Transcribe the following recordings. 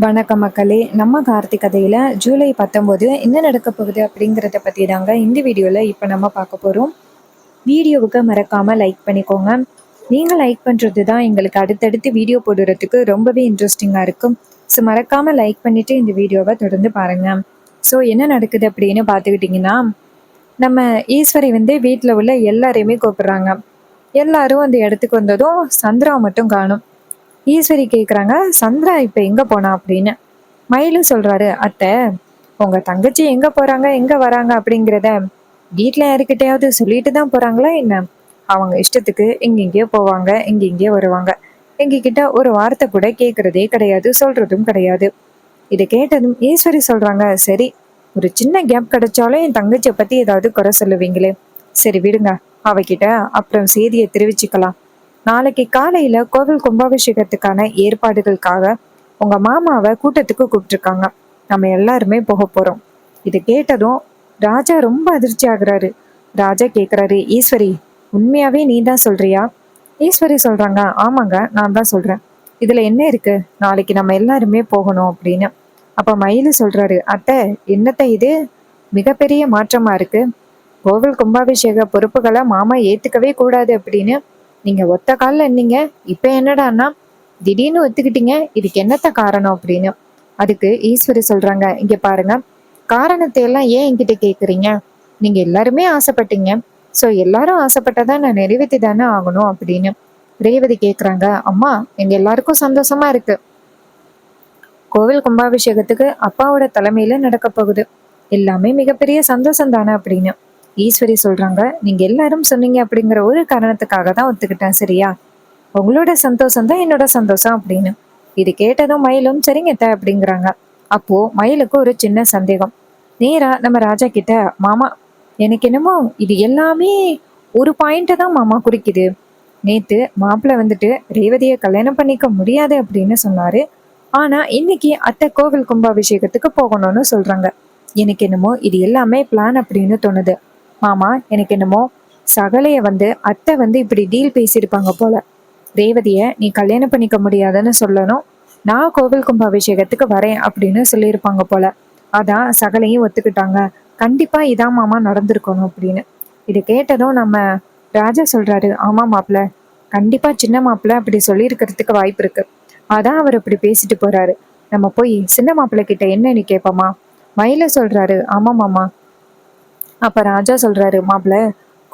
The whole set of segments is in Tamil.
வணக்கம் மக்களே. நம்ம கார்த்திக் கதையில் ஜூலை 19 என்ன நடக்க போகுது அப்படிங்கிறத பற்றி தாங்க இந்த வீடியோவில் இப்போ நம்ம பார்க்க போகிறோம். வீடியோவுக்கு மறக்காமல் லைக் பண்ணிக்கோங்க. நீங்கள் லைக் பண்ணுறது தான் எங்களுக்கு அடுத்தடுத்து வீடியோ போடுறதுக்கு ரொம்பவே இன்ட்ரெஸ்டிங்காக இருக்கும். ஸோ மறக்காமல் லைக் பண்ணிவிட்டு இந்த வீடியோவை தொடர்ந்து பாருங்கள். ஸோ என்ன நடக்குது அப்படின்னு பார்த்துக்கிட்டிங்கன்னா, நம்ம ஈஸ்வரி வீட்டில் உள்ள எல்லாரையுமே கூப்பிடுறாங்க. எல்லாரும் அந்த இடத்துக்கு வந்ததும் சந்திரா மட்டும் காணும். ஈஸ்வரி கேட்குறாங்க, சந்திரா இப்போ எங்கே போனா அப்படின்னு. மயிலும் சொல்கிறாரு, அத்தை உங்கள் தங்கச்சி எங்கே போகிறாங்க எங்கே வராங்க அப்படிங்கிறத வீட்டில் யாருக்கிட்டையாவது சொல்லிட்டு தான் போகிறாங்களா என்ன? அவங்க இஷ்டத்துக்கு எங்கெங்கேயோ போவாங்க, எங்கெங்கேயோ வருவாங்க. எங்ககிட்ட ஒரு வார்த்தை கூட கேட்குறதே கிடையாது, சொல்கிறதும் கிடையாது. இதை கேட்டதும் ஈஸ்வரி சொல்கிறாங்க, சரி ஒரு சின்ன கேப் கிடைச்சாலும் என் தங்கச்சியை பற்றி ஏதாவது குறை சொல்லுவீங்களே, சரி விடுங்க, அவகிட்ட அப்புறம் செய்தியை தெரிவிச்சுக்கலாம். நாளைக்கு காலையில கோவில் கும்பாபிஷேகத்துக்கான ஏற்பாடுகளுக்காக உங்க மாமாவை கூட்டத்துக்கு கூப்பிட்டுருக்காங்க. நம்ம எல்லாருமே போக போறோம். இது கேட்டதும் ராஜா ரொம்ப அதிர்ச்சி ஆகுறாரு. ராஜா கேக்குறாரு, ஈஸ்வரி உண்மையாவே நீ தான் சொல்றியா? ஈஸ்வரி சொல்றாங்க, ஆமாங்க நான் தான் சொல்றேன். இதுல என்ன இருக்கு, நாளைக்கு நம்ம எல்லாருமே போகணும் அப்படின்னு. அப்ப மயிலு சொல்றாரு, அத்தை என்னத்த இது மிகப்பெரிய மாற்றமா இருக்கு. கோவில் கும்பாபிஷேக பொறுப்புகளை மாமா ஏத்துக்கவே கூடாது அப்படின்னு நீங்க ஒத்த காலில் இருந்தீங்க, இப்ப என்னடான்னா திடீர்னு ஒத்துக்கிட்டீங்க, இதுக்கு என்னத்த காரணம் அப்படின்னு. அதுக்கு ஈஸ்வரி சொல்றாங்க, இங்க பாருங்க, காரணத்தை எல்லாம் ஏன் என்கிட்ட கேக்குறீங்க? நீங்க எல்லாருமே ஆசைப்பட்டீங்க, ஸோ எல்லாரும் ஆசைப்பட்டதா நான் நிறைவேற்றி தானே ஆகணும் அப்படின்னு. ரேவதி கேக்குறாங்க, அம்மா எங்க எல்லாருக்கும் சந்தோஷமா இருக்கு. கோவில் கும்பாபிஷேகத்துக்கு அப்பாவோட தலைமையில நடக்க போகுது, எல்லாமே மிகப்பெரிய சந்தோஷம் தானே அப்படின்னு. ஈஸ்வரி சொல்றாங்க, நீங்க எல்லாரும் சொன்னீங்க அப்படிங்கிற ஒரு காரணத்துக்காக தான் ஒத்துக்கிட்டேன், சரியா? உங்களோட சந்தோஷம் தான் என்னோட சந்தோஷம் அப்படின்னு. இது கேட்டதும் மயிலும் சரிங்க அப்படிங்கிறாங்க. அப்போ மயிலுக்கு ஒரு சின்ன சந்தேகம். நேரா நம்ம ராஜா கிட்ட, மாமா எனக்கு என்னமோ இது எல்லாமே ஒரு பாயிண்ட தான் மாமா குறிக்குது. நேத்து மாப்பிள்ள ரேவதியை கல்யாணம் பண்ணிக்க முடியாது அப்படின்னு சொன்னாரு. ஆனா இன்னைக்கு அத்தை கோவில் கும்பாபிஷேகத்துக்கு போகணும்னு சொல்றாங்க. எனக்கு என்னமோ இது எல்லாமே பிளான் அப்படின்னு தோணுது. மாமா எனக்கு என்னமோ சகலைய அத்தை இப்படி டீல் பேசியிருப்பாங்க போல. ரேவதிய நீ கல்யாணம் பண்ணிக்க முடியாதுன்னு சொல்லணும், நான் கோவில் கும்பாபிஷேகத்துக்கு வரேன் அப்படின்னு சொல்லியிருப்பாங்க போல. அதான் சகலையும் ஒத்துக்கிட்டாங்க. கண்டிப்பா இதான் மாமா நடந்திருக்கணும் அப்படின்னு. இதை கேட்டதும் நம்ம ராஜா சொல்றாரு, ஆமா மாப்பிள்ள, கண்டிப்பா சின்ன மாப்பிள்ள அப்படி சொல்லியிருக்கிறதுக்கு வாய்ப்பு இருக்கு. அதான் அவர் அப்படி பேசிட்டு போறாரு. நம்ம போய் சின்ன மாப்பிள்ள கிட்ட என்னன்னு கேட்போமா? மயில சொல்றாரு, ஆமா மாமா. அப்ப ராஜா சொல்றாரு, மாப்பிள்ள,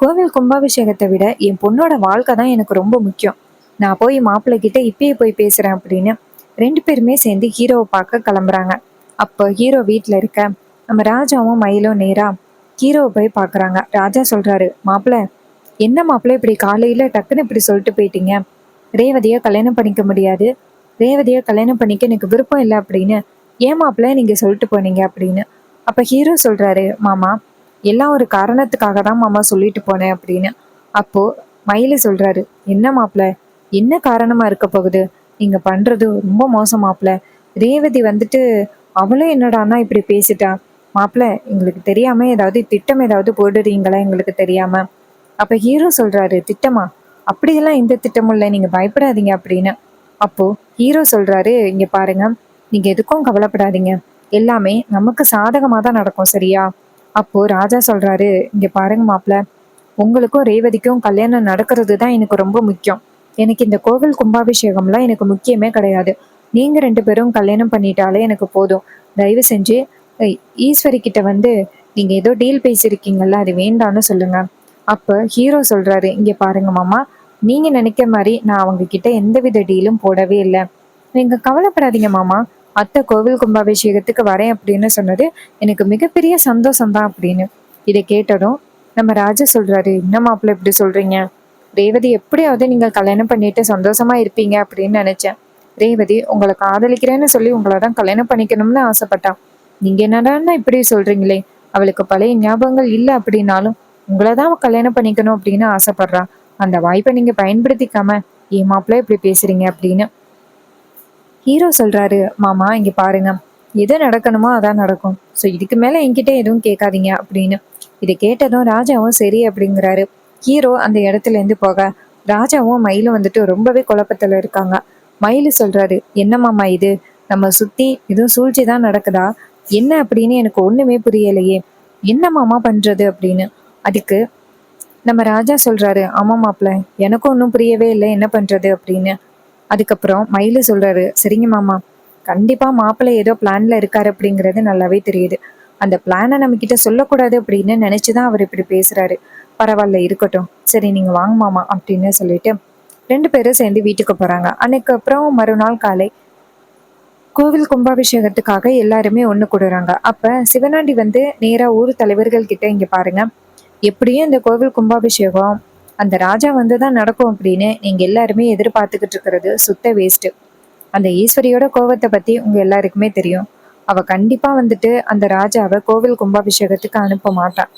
கோவில் கும்பாபிஷேகத்தை விட என் பொண்ணோட வாழ்க்கை தான் எனக்கு ரொம்ப முக்கியம். நான் போய் மாப்பிள்ளை கிட்ட இப்பயே போய் பேசுறேன் அப்படின்னு ரெண்டு பேருமே சேர்ந்து ஹீரோவை பார்க்க கிளம்புறாங்க. அப்போ ஹீரோ வீட்டுல இருக்க நம்ம ராஜாவும் மயிலும் நேரா ஹீரோவை போய் பாக்குறாங்க. ராஜா சொல்றாரு, மாப்பிள்ள என்ன மாப்பிள்ள இப்படி காலையில டக்குன்னு இப்படி சொல்லிட்டு போயிட்டீங்க? ரேவதியை கல்யாணம் பண்ணிக்க முடியாது, ரேவதியை கல்யாணம் பண்ணிக்க எனக்கு விருப்பம் இல்லை அப்படின்னு ஏன் மாப்பிள்ள நீங்க சொல்லிட்டு போனீங்க அப்படின்னு. அப்ப ஹீரோ சொல்றாரு, மாமா எல்லாம் ஒரு காரணத்துக்காக தான் மாமா சொல்லிட்டு போனேன் அப்படின்னு. அப்போ மயிலு சொல்றாரு, என்ன மாப்பிள்ள, என்ன காரணமா இருக்க போகுது? நீங்க பண்றது ரொம்ப மோசமாப்ல. ரேவதி அவளும் என்னடானா இப்படி பேசிட்டா. மாப்பிள்ள எங்களுக்கு தெரியாம ஏதாவது திட்டம் ஏதாவது போடுறீங்களா எங்களுக்கு தெரியாம? அப்ப ஹீரோ சொல்றாரு, திட்டமா? அப்படியெல்லாம் எந்த திட்டமும் இல்லை, நீங்க பயப்படாதீங்க அப்படின்னு. அப்போ ஹீரோ சொல்றாரு, இங்க பாருங்க, நீங்க எதுக்கும் கவலைப்படாதீங்க, எல்லாமே நமக்கு சாதகமா தான் நடக்கும், சரியா? அப்போ ராஜா சொல்றாரு, இங்க பாருங்க மாப்பிள்ள, உங்களுக்கும் ரேவதிக்கும் கல்யாணம் நடக்கிறது தான் எனக்கு ரொம்ப முக்கியம். எனக்கு இந்த கோவில் கும்பாபிஷேகம்லாம் எனக்கு முக்கியமே கிடையாது. நீங்க ரெண்டு பேரும் கல்யாணம் பண்ணிட்டாலே எனக்கு போதும். தயவு செஞ்சு ஈஸ்வரி கிட்ட நீங்க ஏதோ டீல் பேசியிருக்கீங்கல்ல, அது வேண்டான்னு சொல்லுங்க. அப்ப ஹீரோ சொல்றாரு, இங்க பாருங்க மாமா, நீங்க நினைக்கிற மாதிரி நான் அவங்க கிட்ட எந்தவித டீலும் போடவே இல்லை. நீங்க கவலைப்படாதீங்க மாமா, அத்தை கோவில் கும்பாபிஷேகத்துக்கு வரேன் அப்படின்னு சொன்னது எனக்கு மிகப்பெரிய சந்தோஷம்தான் அப்படின்னு. இதை கேட்டதும் நம்ம ராஜா சொல்றாரு, என்ன மாப்பிள்ள இப்படி சொல்றீங்க? ரேவதி எப்படியாவது நீங்க கல்யாணம் பண்ணிட்டு சந்தோஷமா இருப்பீங்க அப்படின்னு நினைச்சேன். ரேவதி உங்களை காதலிக்கிறேன்னு சொல்லி உங்களை தான் கல்யாணம் பண்ணிக்கணும்னு ஆசைப்பட்டான். நீங்க என்னடான்னா இப்படி சொல்றீங்களே? அவளுக்கு பழைய ஞாபகங்கள் இல்லை அப்படின்னாலும் உங்களை தான் கல்யாணம் பண்ணிக்கணும் அப்படின்னு ஆசைப்படுறா. அந்த வாய்ப்பை நீங்க பயன்படுத்திக்காம ஏன் மாப்பிள்ள இப்படி பேசுறீங்க அப்படின்னு. ஹீரோ சொல்றாரு, மாமா இங்க பாருங்க, எது நடக்கணுமோ அதான் நடக்கும். ஸோ இதுக்கு மேல என்கிட்ட எதுவும் கேட்காதீங்க அப்படின்னு. இதை கேட்டதும் ராஜாவும் சரி அப்படிங்கிறாரு. ஹீரோ அந்த இடத்துல இருந்து போக ராஜாவும் மயிலும் ரொம்பவே குழப்பத்துல இருக்காங்க. மயிலு சொல்றாரு, என்ன மாமா இது, நம்ம சுத்தி எதுவும் சூழ்ச்சி தான் நடக்குதா என்ன அப்படின்னு எனக்கு ஒண்ணுமே புரியலையே. என்ன மாமா பண்றது அப்படின்னு. அதுக்கு நம்ம ராஜா சொல்றாரு, ஆமா மாப்பிள்ள, எனக்கும் ஒன்றும் புரியவே இல்லை என்ன பண்றது அப்படின்னு. அதுக்கப்புறம் மயிலு சொல்றாரு, சரிங்க மாமா, கண்டிப்பா மாப்பிள்ளை ஏதோ பிளான்ல இருக்காரு அப்படிங்கிறது நல்லாவே தெரியுது. அந்த பிளானை நம்ம கிட்ட சொல்லக்கூடாது அப்படின்னு நினைச்சுதான் அவர் இப்படி பேசுறாரு. பரவாயில்ல, இருக்கட்டும், சரி நீங்க வாங்க மாமா அப்படின்னு சொல்லிட்டு 2 பேரும் சேர்ந்து வீட்டுக்கு போறாங்க. அன்னைக்கு அப்புறம் மறுநாள் காலை கோவில் கும்பாபிஷேகத்துக்காக எல்லாருமே ஒண்ணு கூடுறாங்க. அப்ப சிவனாண்டி வந்து நேரா ஊர் தலைவர்கள் கிட்ட, இங்க பாருங்க, எப்படியும் இந்த கோவில் கும்பாபிஷேகம் அந்த ராஜா வந்து தான் நடக்கும் அப்படின்னு நீங்க எல்லாருமே எதிர்பார்த்துக்கிட்டு இருக்கிறது சுத்த வேஸ்ட். அந்த ஈஸ்வரியோட கோவத்தை பத்தி உங்க எல்லாருக்குமே தெரியும். அவ கண்டிப்பா வந்துட்டு அந்த ராஜாவை கோவில் கும்பாபிஷேகத்துக்கு அனுப்ப மாட்டான்.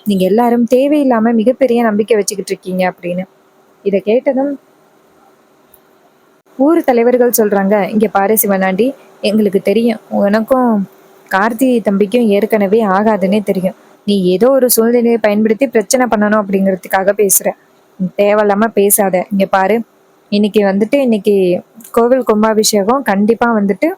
நீங்க எல்லாரும் தேவையில்லாம மிகப்பெரிய நம்பிக்கை வச்சுக்கிட்டு இருக்கீங்க அப்படின்னு. இதை கேட்டதும் ஊர் தலைவர்கள் சொல்றாங்க, இங்க பாரு சிவனாண்டி, எங்களுக்கு தெரியும் உனக்கும் கார்த்தி தம்பிக்கும் ஏற்கனவே ஆகாதுன்னே தெரியும். நீ ஏதோ ஒரு சூழ்நிலையை பயன்படுத்தி பிரச்சனை பண்ணணும் அப்படிங்கிறதுக்காக பேசுற. நீ தேவையில்லாம பேசாத. இங்க பாரு, இன்னைக்கு கோவில் கும்பாபிஷேகம் கண்டிப்பா வந்துட்டு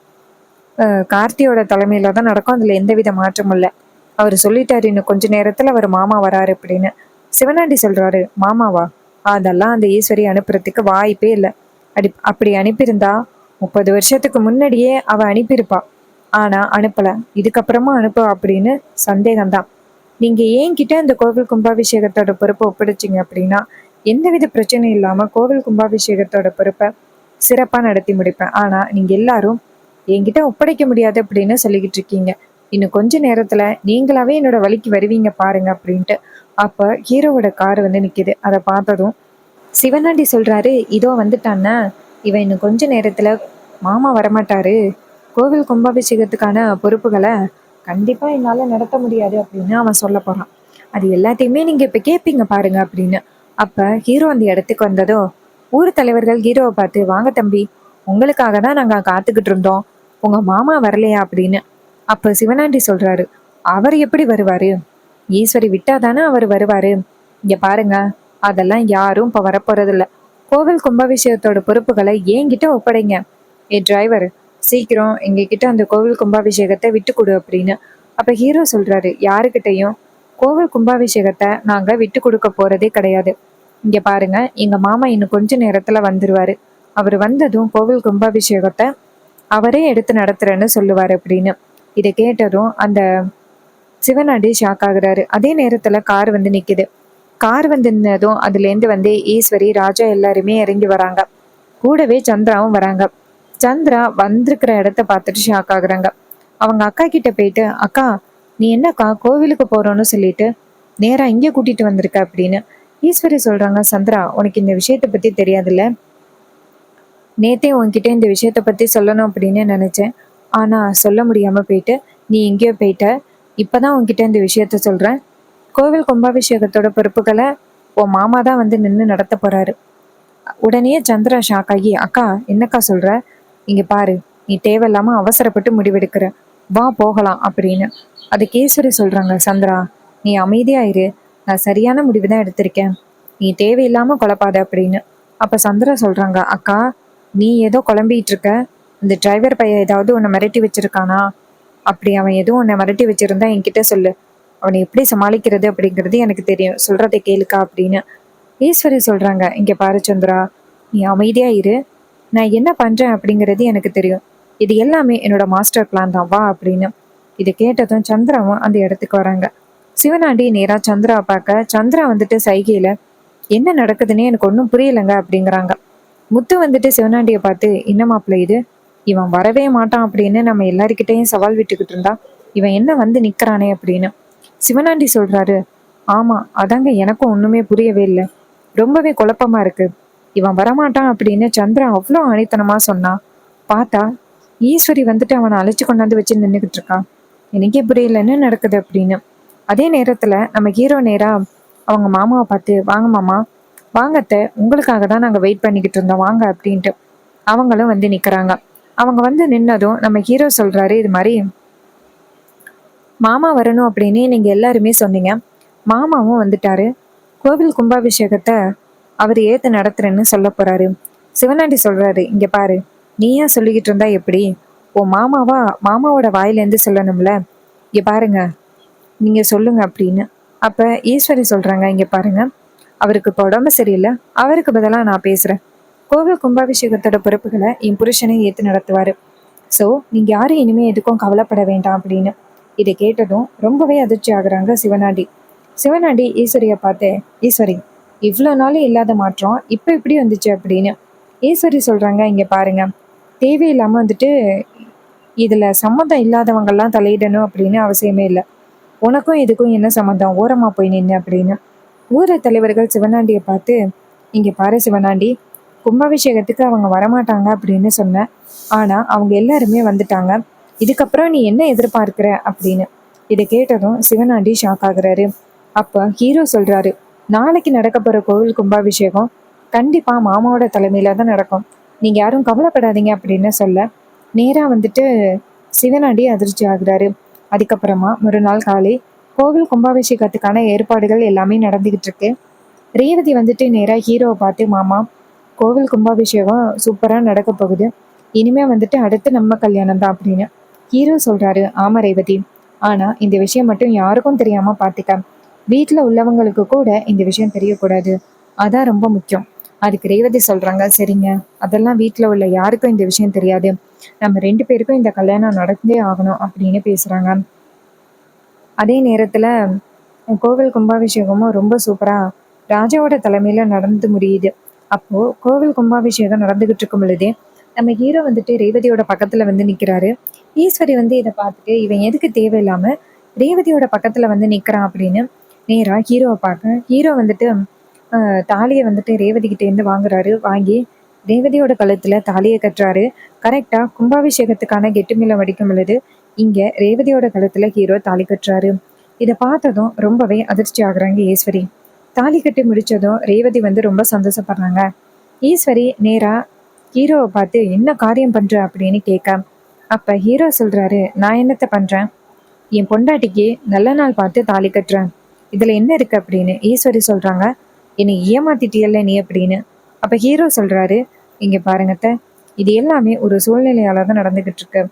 கார்த்தியோட தலைமையில தான் நடக்கும். அதுல எந்தவித மாற்றமும் இல்லை. அவர் சொல்லிட்டாரு, இன்னும் கொஞ்ச நேரத்துல அவர் மாமா வராரு அப்படின்னு. சிவனாண்டி சொல்றாரு, மாமாவா? அதெல்லாம் அந்த ஈஸ்வரி அனுப்புறதுக்கு வாய்ப்பே இல்லை. அப்படி அனுப்பியிருந்தா 30 வருஷத்துக்கு முன்னாடியே அவ அனுப்பியிருப்பா. ஆனா அனுப்பல. இதுக்கப்புறமா அனுப்ப அப்படின்னு சந்தேகம்தான். நீங்க என்கிட்ட இந்த கோவில் கும்பாபிஷேகத்தோட பொறுப்பை ஒப்படைச்சிங்க அப்படின்னா எந்தவித பிரச்சனையும் இல்லாம கோவில் கும்பாபிஷேகத்தோட பொறுப்பை சிறப்பா நடத்தி முடிப்பேன். ஆனா நீங்க எல்லாரும் என்கிட்ட ஒப்படைக்க முடியாது அப்படின்னு சொல்லிக்கிட்டு இருக்கீங்க. இன்னும் கொஞ்ச நேரத்துல நீங்களாவே என்னோட வழிக்கு வருவீங்க பாருங்க அப்படின்ட்டு. அப்ப ஹீரோவோட கார் வந்து நிக்குது. அதை பார்த்ததும் சிவனாண்டி சொல்றாரு, இதோ வந்துட்டான்னா, இவன் இன்னும் கொஞ்ச நேரத்துல மாமா வரமாட்டாரு, கோவில் கும்பாபிஷேகத்துக்கான பொறுப்புகளை கண்டிப்பா என்னால நடத்த முடியாது அப்படின்னு அவன் சொல்ல போறான். அது எல்லாத்தையுமே நீங்க இப்ப கேட்பீங்க பாருங்க அப்படின்னு. அப்ப ஹீரோ அந்த இடத்துக்கு வந்ததோ ஊர் தலைவர்கள் ஹீரோவை பார்த்து, வாங்க தம்பி, உங்களுக்காக தான் நாங்க காத்துக்கிட்டு இருந்தோம், உங்க மாமா வரலையா அப்படின்னு. அப்ப சிவனாண்டி சொல்றாரு, அவர் எப்படி வருவாரு? ஈஸ்வரி விட்டாதானே அவர் வருவாரு. இங்க பாருங்க, அதெல்லாம் யாரும் இப்ப வரப்போறதில்ல. கோவில் கும்பாபிஷேகத்தோட பொறுப்புகளை என்கிட்ட ஒப்படைங்க. ஏ டிரைவர், சீக்கிரம் எங்க கிட்ட அந்த கோவில் கும்பாபிஷேகத்தை விட்டு கொடு அப்படின்னு. அப்ப ஹீரோ சொல்றாரு, யாருக்கிட்டையும் கோவில் கும்பாபிஷேகத்தை நாங்க விட்டு கொடுக்க போறதே கிடையாது. இங்க பாருங்க, எங்க மாமா இன்னும் கொஞ்ச நேரத்துல வந்துருவாரு. அவர் வந்ததும் கோவில் கும்பாபிஷேகத்தை அவரே எடுத்து நடத்துறேன்னு சொல்லுவாரு அப்படின்னு. இதை கேட்டதும் அந்த சிவனாண்டி ஷாக் ஆகுறாரு. அதே நேரத்துல கார் வந்து நிக்குது. கார் வந்து நின்னதும் அதுல இருந்து வந்து ஈஸ்வரி, ராஜா எல்லாருமே இறங்கி வராங்க. கூடவே சந்திராவும் வராங்க. சந்திரா வந்திருக்கிற இடத்த பார்த்துட்டு ஷாக் ஆகுறாங்க. அவங்க அக்கா கிட்ட போயிட்டு, அக்கா, நீ என்னக்கா கோவிலுக்கு போறோன்னு சொல்லிட்டு நேரா இங்கே கூட்டிட்டு வந்திருக்க அப்படின்னு. ஈஸ்வரி சொல்றாங்க, சந்திரா, உனக்கு இந்த விஷயத்த பத்தி தெரியாதுல்ல. நேத்தே உன்கிட்ட இந்த விஷயத்த பத்தி சொல்லணும் அப்படின்னு நினைச்சேன். ஆனா சொல்ல முடியாம போயிட்டு நீ எங்கேயோ போயிட்ட. இப்பதான் உன்கிட்ட இந்த விஷயத்த சொல்றேன். கோவில் கும்பாபிஷேகத்தோட பொறுப்புகளை உன் மாமா தான் வந்து நின்று நடத்த போறாரு. உடனே சந்திரா ஷாக் ஆகி, அக்கா, என்னக்கா சொல்ற? இங்க பாரு, நீ தேவையில்லாம அவசரப்பட்டு முடிவெடுக்கிற, வா போகலாம் அப்படின்னு. அதுக்கு ஈஸ்வரி சொல்றாங்க, சந்திரா, நீ அமைதியா இரு, நான் சரியான முடிவு தான் எடுத்திருக்கேன், நீ தேவையில்லாம குழப்பாத அப்படின்னு. அப்ப சந்திரா சொல்றாங்க, அக்கா, நீ ஏதோ குழம்பிட்டு இருக்க. இந்த டிரைவர் பையன் ஏதாவது உன்னை மிரட்டி வச்சிருக்கானா? அப்படி அவன் எதுவும் உன்னை மிரட்டி வச்சிருந்தா என்கிட்ட சொல்லு, அவனை எப்படி சமாளிக்கிறது அப்படிங்கிறது எனக்கு தெரியும், சொல்றதை கேளுக்கா அப்படின்னு. ஈஸ்வரி சொல்றாங்க, இங்க பாரு சந்திரா, நீ அமைதியா இரு, நான் என்ன பண்றேன் அப்படிங்கிறது எனக்கு தெரியும், இது எல்லாமே என்னோட மாஸ்டர் பிளான் தான், வா அப்படின்னு. இதை கேட்டதும் சந்திராவும் அந்த இடத்துக்கு வராங்க. சிவனாண்டி நேரா சந்திரா பார்க்க, சந்திரா வந்துட்டு சைகையில, என்ன நடக்குதுன்னே எனக்கு ஒன்றும் புரியலைங்க அப்படிங்கிறாங்க. முத்து வந்துட்டு சிவனாண்டியை பார்த்து, என்ன மாப்பிள்ள இது, இவன் வரவே மாட்டான் அப்படின்னு நம்ம எல்லாருக்கிட்டையும் சவால் விட்டுக்கிட்டு இருந்தா இவன் என்ன வந்து நிக்கிறானே அப்படின்னு. சிவனாண்டி சொல்றாரு, ஆமா, அதாங்க எனக்கும் ஒண்ணுமே புரியவே இல்லை, ரொம்பவே குழப்பமா இருக்கு. இவன் வரமாட்டான் அப்படின்னு சந்திரா அவ்வளோ ஆணித்தனமா சொன்னா, பார்த்தா ஈஸ்வரி வந்துட்டு அவனை அழைச்சு கொண்டாந்து வச்சு நின்றுகிட்டு இருக்கான். எனக்கே புரியல என்ன நடக்குது அப்படின்னு. அதே நேரத்துல நம்ம ஹீரோ நேரா அவங்க மாமாவை பார்த்து, வாங்க மாமா, வாங்கத்த, உங்களுக்காக தான் நாங்க வெயிட் பண்ணிக்கிட்டு இருந்தோம், வாங்க அப்படின்ட்டு. அவங்களும் வந்து நிக்கிறாங்க. அவங்க வந்து நின்னதும் நம்ம ஹீரோ சொல்றாரு, இது மாதிரி மாமா வரணும் அப்படின்னு நீங்க எல்லாருமே சொன்னீங்க, மாமாவும் வந்துட்டாரு, கோவில் கும்பாபிஷேகத்தை அவர் ஏத்து நடத்துறேன்னு சொல்ல போறாரு. சிவனாண்டி சொல்றாரு, இங்க பாரு, நீயா சொல்லிக்கிட்டு இருந்தா எப்படி, உன் மாமாவோட வாயிலேருந்து சொல்லணும்ல, இங்க பாருங்க நீங்க சொல்லுங்க அப்படின்னு. அப்ப ஈஸ்வரி சொல்றாங்க, இங்க பாருங்க அவருக்கு இப்போ உடம்பு சரியில்லை, அவருக்கு பதிலா நான் பேசுறேன். கோவில் கும்பாபிஷேகத்தோட பொறுப்புகளை என் புருஷனை ஏத்து நடத்துவாரு. ஸோ நீங்க யாரும் இனிமே எதுக்கும் கவலைப்பட வேண்டாம் அப்படின்னு. இதை கேட்டதும் ரொம்பவே அதிர்ச்சி ஆகுறாங்க சிவனாண்டி. சிவனாண்டி ஈஸ்வரியை பார்த்து, ஈஸ்வரி இவ்வளோ நாளும் இல்லாத மாற்றம் இப்போ இப்படி வந்துச்சு அப்படின்னு. ஈஸ்வரி சொல்றாங்க, இங்க பாருங்க தேவையில்லாம வந்துட்டு இதுல சம்மந்தம் இல்லாதவங்கெல்லாம் தலையிடணும் அப்படின்னு அவசியமே இல்லை. உனக்கும் இதுக்கும் என்ன சம்மந்தம், ஓரமா போய் நின்று அப்படின்னு. ஊர தலைவர்கள் சிவனாண்டியை பார்த்து, இங்க பாரு சிவனாண்டி, கும்பாபிஷேகத்துக்கு அவங்க வரமாட்டாங்க அப்படின்னு சொன்னேன், ஆனா அவங்க எல்லாருமே வந்துட்டாங்க. இதுக்கப்புறம் நீ என்ன எதிர்பார்க்கிற அப்படின்னு. இதை கேட்டதும் சிவனாண்டி ஷாக் ஆகுறாரு. அப்ப ஹீரோ சொல்றாரு, நாளைக்கு நடக்க போற கோவில் கும்பாபிஷேகம் கண்டிப்பா மாமாவோட தலைமையில தான் நடக்கும், நீங்க யாரும் கவலைப்படாதீங்க அப்படின்னு சொல்ல நேரா வந்துட்டு சிவனாண்டி அதிர்ச்சி ஆகுறாரு. அதுக்கப்புறமா ஒரு நாள் காலை கோவில் கும்பாபிஷேகத்துக்கான ஏற்பாடுகள் எல்லாமே நடந்துகிட்டு இருக்கு. ரேவதி வந்துட்டு நேரா ஹீரோவை பார்த்து, மாமா கோவில் கும்பாபிஷேகம் சூப்பரா நடக்க போகுது, இனிமே வந்துட்டு அடுத்து நம்ம கல்யாணம் தான் அப்படின்னு. ஹீரோ சொல்றாரு, ஆமா ரேவதி, ஆனா இந்த விஷயம் மட்டும் யாருக்கும் தெரியாம பாத்துக்க, வீட்டுல உள்ளவங்களுக்கு கூட இந்த விஷயம் தெரியக்கூடாது, அதான் ரொம்ப முக்கியம். அதுக்கு ரேவதி சொல்றாங்க, சரிங்க, அதெல்லாம் வீட்டுல உள்ள யாருக்கும் இந்த விஷயம் தெரியாது, நம்ம 2 பேருக்கும் இந்த கல்யாணம் நடந்தே ஆகணும் அப்படின்னு பேசுறாங்க. அதே நேரத்துல கோவில் கும்பாபிஷேகமும் ரொம்ப சூப்பரா ராஜாவோட தலைமையில நடந்து முடியுது. அப்போ கோவில் கும்பாபிஷேகம் நடந்துகிட்டு இருக்கும் பொழுதே நம்ம ஹீரோ வந்துட்டு ரேவதியோட பக்கத்துல வந்து நிக்கிறாரு. ஈஸ்வரி வந்து இதை பார்த்துட்டு, இவன் எதுக்கு தேவையில்லாம ரேவதியோட பக்கத்துல வந்து நிக்கிறான் அப்படின்னு நேரா ஹீரோவை பார்க்க, ஹீரோ வந்துட்டு தாலியை வந்துட்டு ரேவதி கிட்ட இருந்து வாங்குறாரு. வாங்கி ரேவதியோட கழுத்துல தாலியை கட்டுறாரு. கரெக்டா கும்பாபிஷேகத்துக்கான கெட்டுமில்ல வடிக்கும் பொழுது இங்க ரேவதியோட கழுத்துல ஹீரோ தாலி கட்டுறாரு. இதை பார்த்ததும் ரொம்பவே அதிர்ச்சி ஆகுறாங்க ஈஸ்வரி. தாலி கட்டி முடிச்சதும் ரேவதி வந்து ரொம்ப சந்தோஷப்படுறாங்க. ஈஸ்வரி நேரா ஹீரோவை பார்த்து, என்ன காரியம் பண்ற அப்படின்னு கேட்க, அப்ப ஹீரோ சொல்றாரு, நான் என்னத்த பண்றேன், என் பொண்டாட்டிக்கு நல்ல நாள் பார்த்து தாலி கட்டுறேன், இதுல என்ன இருக்கு அப்படின்னு. ஈஸ்வரி சொல்றாங்க, என்னை ஏமாத்திட்டியல்ல நீ அப்படின்னு. அப்ப ஹீரோ சொல்றாரு, இங்க பாருங்கத்த, இது எல்லாமே ஒரு சூழ்நிலையால தான் நடந்துகிட்டு இருக்கு.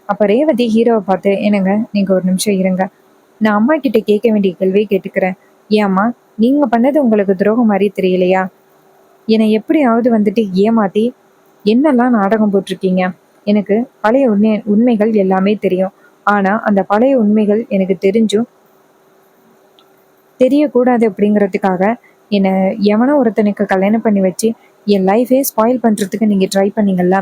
அப்ப ரேவதி ஹீரோவை பார்த்து, என்னங்க நீங்க ஒரு நிமிஷம் இருங்க, நான் அம்மா கிட்ட கேட்க வேண்டிய கேள்வியை கேட்டுக்கிறேன். ஏம்மா, நீங்க பண்ணது உங்களுக்கு துரோகம் மாதிரி தெரியலையா? என்னை எப்படியாவது வந்துட்டு ஏமாத்தி என்னெல்லாம் நாடகம் போட்டிருக்கீங்க. எனக்கு பழைய உண்மைகள் எல்லாமே தெரியும். ஆனா அந்த பழைய உண்மைகள் எனக்கு தெரிஞ்சும் தெரியக்கூடாது அப்படிங்கிறதுக்காக என்னை எவனோ ஒருத்தனுக்கு கல்யாணம் பண்ணி வச்சு என் லைஃபே ஸ்பாயில் பண்றதுக்கு நீங்க ட்ரை பண்ணீங்கல்ல,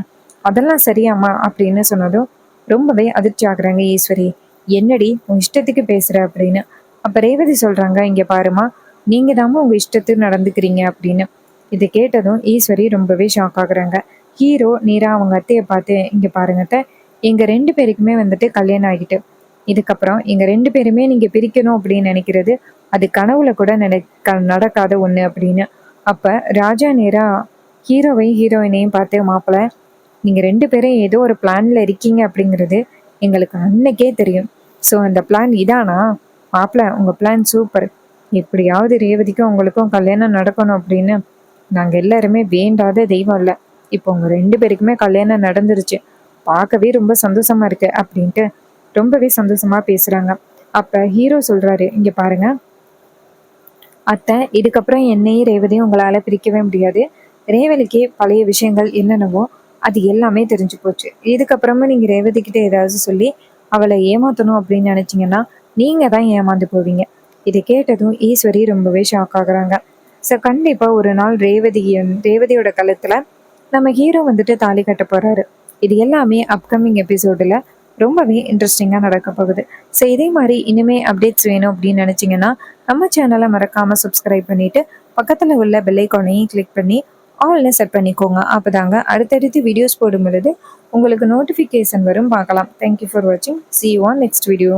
அதெல்லாம் சரியாம்மா அப்படின்னு சொன்னதும் ரொம்பவே அதிர்ச்சி ஆகுறாங்க ஈஸ்வரி. என்னடி உன் இஷ்டத்துக்கு பேசுற அப்படின்னு. அப்ப ரேவதி சொல்றாங்க, இங்க பாருமா, நீங்க தாம உங்க இஷ்டத்துக்கு நடந்துக்கிறீங்க அப்படின்னு. இதை கேட்டதும் ஈஸ்வரி ரொம்பவே ஷாக் ஆகுறாங்க. ஹீரோ நேரா அவங்க அத்தையை பார்த்து, இங்க பாருங்கத்த, எங்க 2 பேருக்குமே வந்துட்டு கல்யாணம் ஆகிட்டு, இதுக்கப்புறம் எங்க 2 பேருமே நீங்க பிரிக்கணும் அப்படின்னு நினைக்கிறது அது கனவுல கூட நடக்காத ஒண்ணு அப்படின்னு. அப்ப ராஜா நேரா ஹீரோவையும் ஹீரோயினையும் பார்த்து, மாப்பிள்ள நீங்க 2 பேரும் ஏதோ ஒரு பிளான்ல இருக்கீங்க அப்படிங்கிறது எங்களுக்கு அன்னைக்கே தெரியும். ஸோ அந்த பிளான் இதானா? மாப்பிள்ள உங்க பிளான் சூப்பர், எப்படியாவது ரேவதிக்கும் உங்களுக்கும் கல்யாணம் நடக்கணும் அப்படின்னு நாங்க எல்லாருமே வேண்டாத தெய்வம் இல்லை, இப்போ உங்க 2 பேருக்குமே கல்யாணம் நடந்துருச்சு, பார்க்கவே ரொம்ப சந்தோஷமா இருக்கு அப்படின்ட்டு ரொம்பவே சந்தோஷமா பேசுறாங்க. அப்ப ஹீரோ சொல்றாரு, இங்க பாருங்க அத்தை, இதுக்கப்புறம் என்னையும் ரேவதியும் உங்களால பிரிக்கவே முடியாது. ரேவதிக்கு பழைய விஷயங்கள் என்னென்னவோ அது எல்லாமே தெரிஞ்சு போச்சு. இதுக்கப்புறமா நீங்க ரேவதி கிட்ட ஏதாவது சொல்லி அவளை ஏமாத்தணும் அப்படின்னு நினைச்சீங்கன்னா நீங்க தான் ஏமாந்து போவீங்க. இதை கேட்டதும் ஈஸ்வரி ரொம்பவே ஷாக் ஆகுறாங்க. ஸோ கண்டிப்பா ஒரு நாள் ரேவதியோட கழுத்துல நம்ம ஹீரோ வந்துட்டு தாலி கட்ட போறாரு. இது எல்லாமே அப்கமிங் எபிசோடுல ரொம்பவே இன்ட்ரெஸ்டிங்காக நடக்க போகுது. ஸோ இதே மாதிரி இனிமே அப்டேட்ஸ் வேணும் அப்படின்னு நினச்சிங்கன்னா நம்ம சேனலை மறக்காமல் சப்ஸ்கிரைப் பண்ணிவிட்டு பக்கத்தில் உள்ள பெல் ஐக்கானையும் கிளிக் பண்ணி ஆல்ல செட் பண்ணிக்கோங்க. அப்போதாங்க அடுத்தடுத்து வீடியோஸ் போடும் பொழுது உங்களுக்கு நோட்டிஃபிகேஷன் வரும், பார்க்கலாம். தேங்க்யூ ஃபார் வாட்சிங். See you on next video.